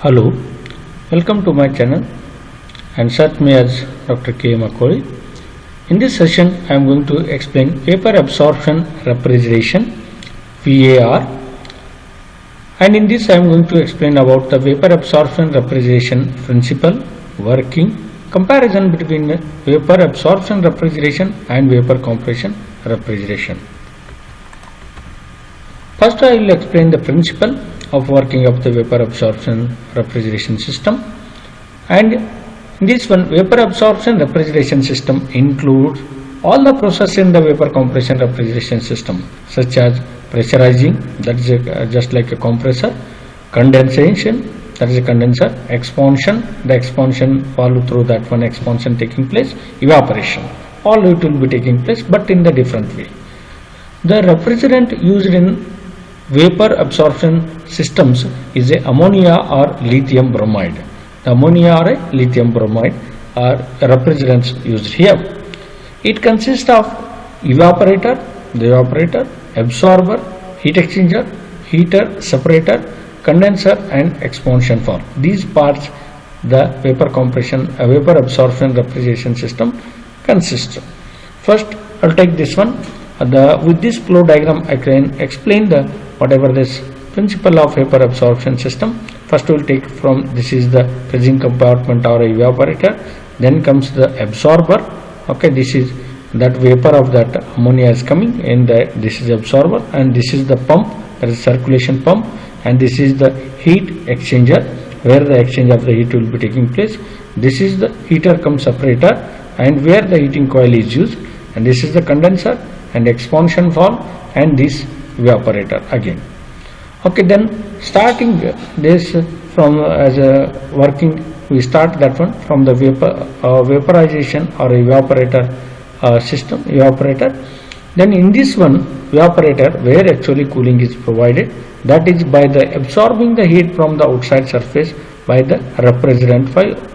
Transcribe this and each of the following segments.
Hello, welcome to my channel and search me as Dr. K. Makoli. In this session, I am going to explain Vapour Absorption Refrigeration VAR, and in this I am going to explain about the Vapour Absorption Refrigeration principle, working, comparison between Vapour Absorption Refrigeration and Vapour Compression Refrigeration. First, I will explain the principle of working of the Vapour Absorption Refrigeration system, and in this one, Vapour Absorption Refrigeration system includes all the processes in the Vapour Compression Refrigeration system, such as pressurizing, that is just like a compressor, condensation, that is a condenser, expansion, the expansion follow through that one expansion taking place, evaporation, all it will be taking place but in the different way. The refrigerant used in Vapour absorption systems is a ammonia or lithium bromide. The ammonia or a lithium bromide are refrigerants used here. It consists of evaporator, the evaporator, absorber, heat exchanger, heater, separator, condenser and expansion valve. These parts the Vapour compression, Vapour absorption refrigeration system consists. First, I will take this one. With this flow diagram, I can explain the whatever this principle of Vapour absorption system. First, we will take from this is the freezing compartment or evaporator. Then comes the absorber. Okay, this is that vapor of that ammonia is coming, and this is absorber, and this is the pump, that is circulation pump, and this is the heat exchanger where the exchange of the heat will be taking place. This is the heater cum separator, and where the heating coil is used, and this is the condenser and expansion valve, and this evaporator again. Okay, then starting this from as a working, we start that one from the vaporization or evaporator system, evaporator. Then in this one evaporator, where actually cooling is provided, that is by the absorbing the heat from the outside surface by the refrigerant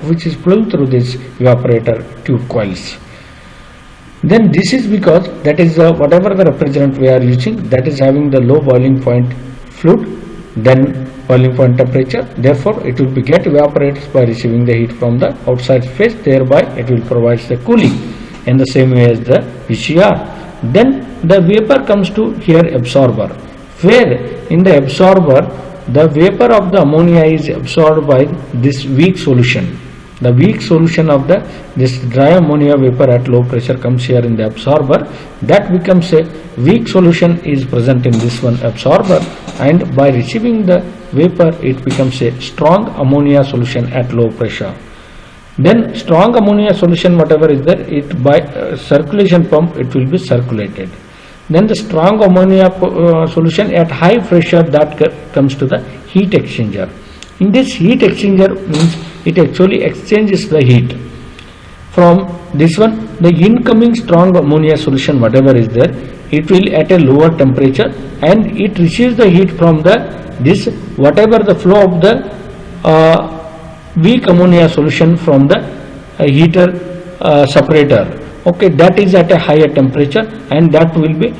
which is flowing through this evaporator tube coils. Then this is because that is whatever the refrigerant we are using, that is having the low boiling point fluid, then boiling point temperature, therefore it will be get evaporated by receiving the heat from the outside space, thereby it will provide the cooling in the same way as the VCR. Then the vapor comes to here absorber, where in the absorber the vapor of the ammonia is absorbed by this weak solution. The weak solution of this dry ammonia vapor at low pressure comes here in the absorber. That becomes a weak solution is present in this one absorber, and by receiving the vapor it becomes a strong ammonia solution at low pressure. Then strong ammonia solution whatever is there, it by circulation pump it will be circulated. Then the strong ammonia solution at high pressure, that comes to the heat exchanger. In this heat exchanger means it actually exchanges the heat from this one, the incoming strong ammonia solution whatever is there, it will at a lower temperature, and it receives the heat from this whatever the flow of the weak ammonia solution from the heater separator. Okay, that is at a higher temperature, and that will be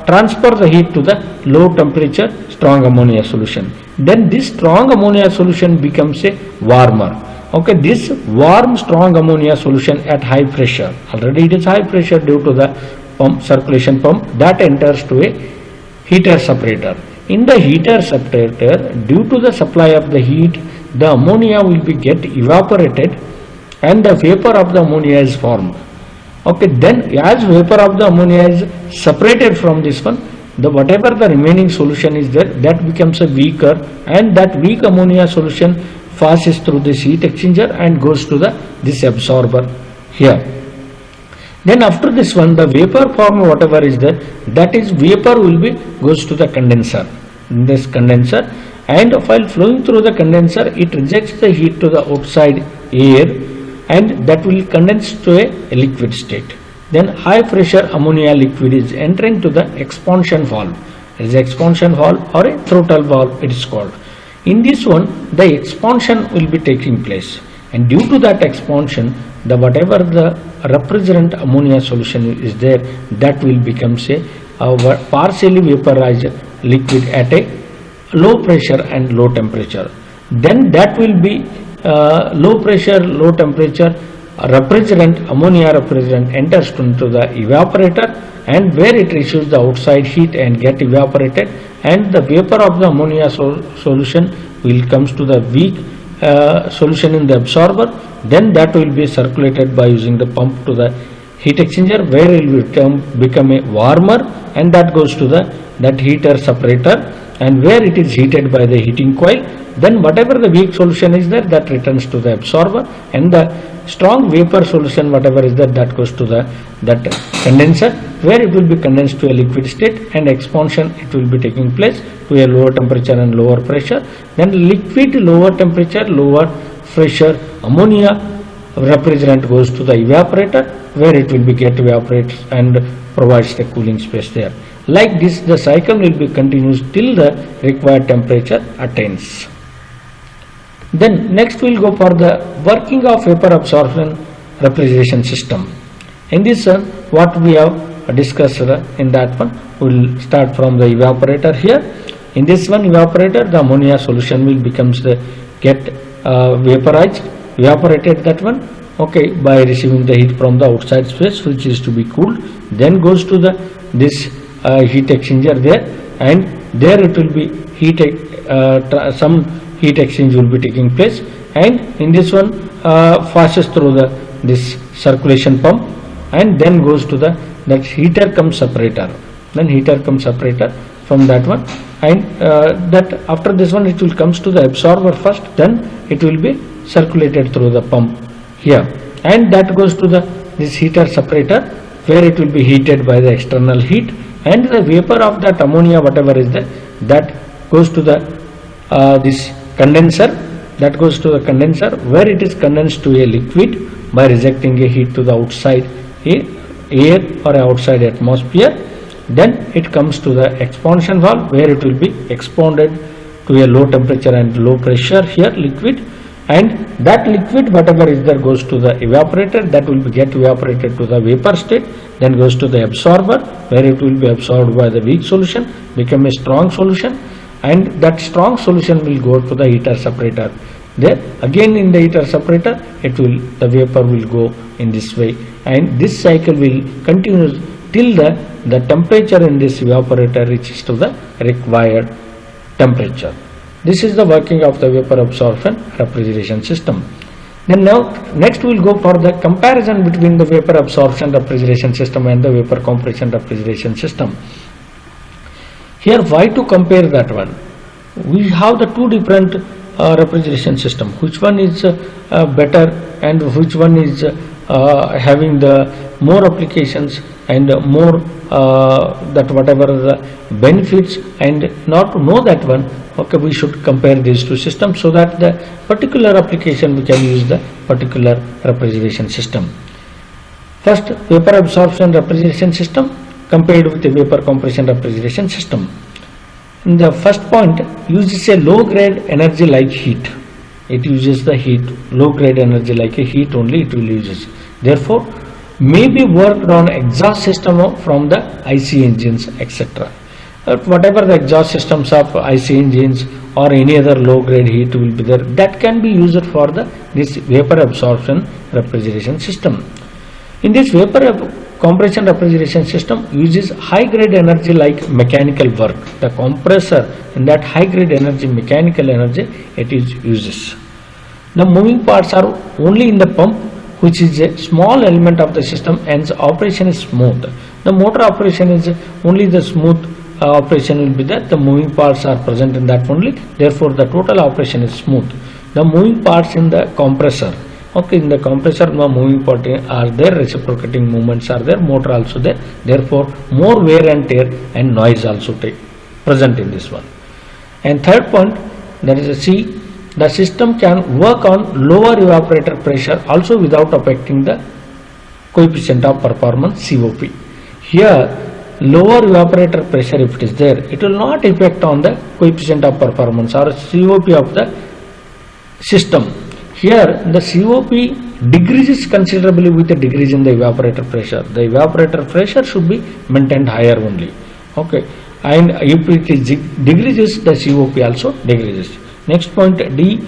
transfer the heat to the low temperature strong ammonia solution. Then this strong ammonia solution becomes a warmer. Okay, this warm strong ammonia solution at high pressure, already it is high pressure due to the pump, circulation pump, that enters to a heater separator. In the heater separator, due to the supply of the heat, the ammonia will be get evaporated and the vapor of the ammonia is formed. Okay, then as vapor of the ammonia is separated from this one, the whatever the remaining solution is there, that becomes a weaker, and that weak ammonia solution passes through this heat exchanger and goes to this absorber here. Then after this one, the vapor form whatever is there, that is vapor will be goes to the condenser, this condenser, and while flowing through the condenser it rejects the heat to the outside air, and that will condense to a liquid state. Then high pressure ammonia liquid is entering to the expansion valve. It is expansion valve or a throttle valve it is called. In this one, the expansion will be taking place, and due to that expansion, the whatever the refrigerant ammonia solution is there, that will become say partially vaporized liquid at a low pressure and low temperature. then that will be low pressure, low temperature refrigerant, ammonia refrigerant enters into the evaporator, and where it receives the outside heat and get evaporated, and the vapor of the ammonia solution will comes to the weak solution in the absorber. Then that will be circulated by using the pump to the heat exchanger, where it will become a warmer, and that goes to the that heater separator, and where it is heated by the heating coil. Then whatever the weak solution is there, that returns to the absorber, and the strong vapor solution whatever is there, that goes to the that condenser, where it will be condensed to a liquid state, and expansion it will be taking place to a lower temperature and lower pressure. Then liquid lower temperature, lower pressure ammonia refrigerant goes to the evaporator, where it will be get evaporated and provides the cooling space there. Like this, the cycle will be continuous till the required temperature attains. Then next we will go for the working of vapor absorption refrigeration system. In this what we have discussed in that one, we will start from the evaporator here. In this one evaporator, the ammonia solution will becomes the get vaporized, evaporated, that one, okay, by receiving the heat from the outside space, which is to be cooled. Then goes to the this heat exchanger there, and there it will be heat some heat exchange will be taking place, and in this one passes through the this circulation pump, and then goes to the that heater cum separator. Then heater cum separator from that one, and that after this one it will comes to the absorber first, then it will be circulated through the pump here, and that goes to the this heater separator, where it will be heated by the external heat, and the vapor of that ammonia whatever is there, that goes to the this condenser, that goes to the condenser, where it is condensed to a liquid by rejecting a heat to the outside air or outside atmosphere. Then it comes to the expansion valve, where it will be expanded to a low temperature and low pressure here liquid, and that liquid whatever is there goes to the evaporator, that will be get evaporated to the vapor state, then goes to the absorber, where it will be absorbed by the weak solution, become a strong solution, and that strong solution will go to the heater separator. There again in the heater separator, the vapor will go in this way, and this cycle will continue till the temperature in this evaporator reaches to the required temperature. This is the working of the vapor absorption refrigeration system. Then now next we will go for the comparison between the vapor absorption refrigeration system and the vapor compression refrigeration system. Here, why to compare that one? We have the two different refrigeration system. Which one is better, and which one is having the more applications and more that whatever the benefits, and not to know that one, okay, we should compare these two systems, so that the particular application we can use the particular refrigeration system. First, vapor absorption refrigeration system compared with the vapor compression refrigeration system. In the first point, uses a low grade energy like heat. It uses the heat, low grade energy like a heat only it will use. Therefore, may be worked on exhaust system from the IC engines, etc. Whatever the exhaust systems of IC engines or any other low grade heat will be there, that can be used for this vapor absorption refrigeration system. In this vapor compression refrigeration system uses high grade energy like mechanical work. The compressor in that high grade energy, mechanical energy, it is uses. The moving parts are only in the pump, which is a small element of the system, and the operation is smooth. The motor operation is only the smooth operation will be there. The moving parts are present in that only. Therefore, the total operation is smooth. The moving parts in the compressor. Okay, in the compressor, the moving parts are there, reciprocating movements are there, motor also there. Therefore, more wear and tear and noise also present in this one. And third point, that is a C. The system can work on lower evaporator pressure also without affecting the coefficient of performance COP. Here, lower evaporator pressure if it is there, it will not affect on the coefficient of performance or COP of the system. Here the COP decreases considerably with the decrease in the evaporator pressure. The evaporator pressure should be maintained higher only. Okay, and if it is decreases, the COP also decreases. Next point D,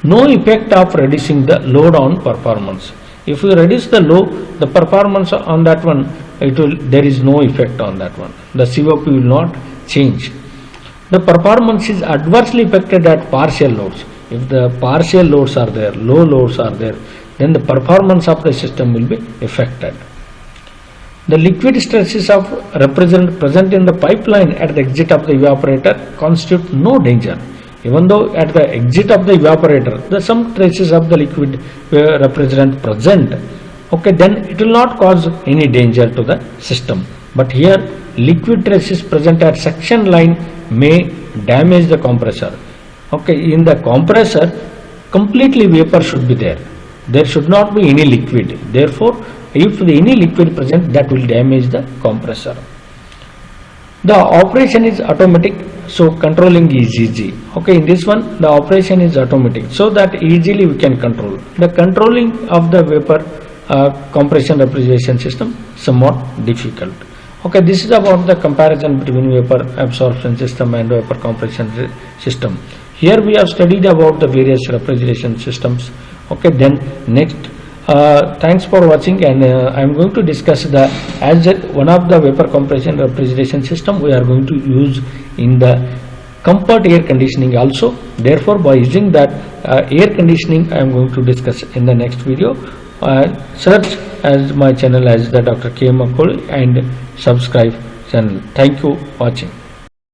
no effect of reducing the load on performance. If you reduce the load, the performance on that one, there is no effect on that one. The COP will not change. The performance is adversely affected at partial loads. If the partial loads are there, low loads are there, then the performance of the system will be affected. The liquid stresses of refrigerant present in the pipeline at the exit of the evaporator constitute no danger. Even though at the exit of the evaporator, there are some traces of the liquid refrigerant present, okay, then it will not cause any danger to the system. But here, liquid traces present at suction line may damage the compressor. Okay, in the compressor, completely vapor should be there. There should not be any liquid. Therefore, if any liquid present, that will damage the compressor. The operation is automatic, so controlling is easy. Okay, in this one, the operation is automatic, so that easily we can control. The controlling of the vapor compression refrigeration system somewhat difficult. Okay, this is about the comparison between vapor absorption system and vapor compression system. Here we have studied about the various refrigeration systems. Okay, then next, thanks for watching, and I am going to discuss as one of the vapor compression refrigeration system we are going to use in the comfort air conditioning also. Therefore, by using that air conditioning, I am going to discuss in the next video. Search as my channel as the Dr. K. Makkoli and subscribe channel. Thank you for watching.